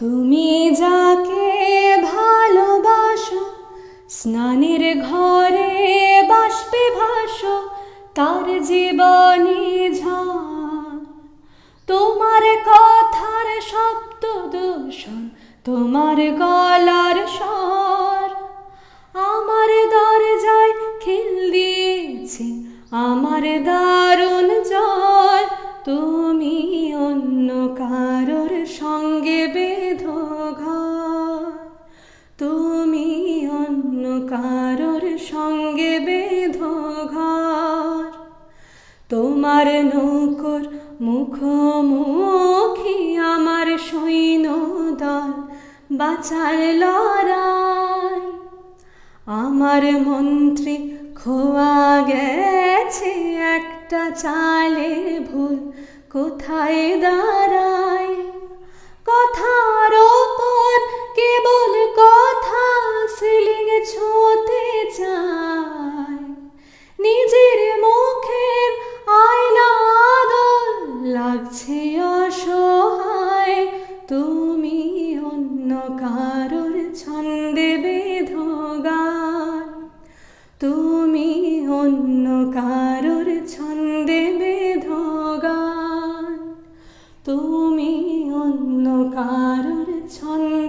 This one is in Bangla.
তুমি যাকে ভালোবাসো, স্নানের ঘরে বাষ্পে ভাসো, তার জীবনে ঝড়। তোমার কথার শব্দ দূষণ, তোমার গলার স্বর আমার দরজায় খিল দিয়েছে, আমার দারুণ জ্বর। তুমি অন্য কারোর সঙ্গে বেঁধো ঘর, তুমি অন্য কারোর সঙ্গে বেঁধো ঘর। তোমার নৌকর মুখোমুখি আমার সৈন্যদল, বাঁচার লড়াই। আমার মন্ত্রী খোয়া গেছে একটা চালের ভুল, কোথায় দাঁড়ায়? কথার ওপর কেবল কথা সিলিং ছোঁতে চায়, নিজের মুখের আয়না আদল লাগছে অসহায়। তুমি অন্য কারোর ছন্দে বেঁধো গান, তুমি অন্য কারোর ছন্দে বেঁধো গান, তুমি অন্য কারোর ছন্দে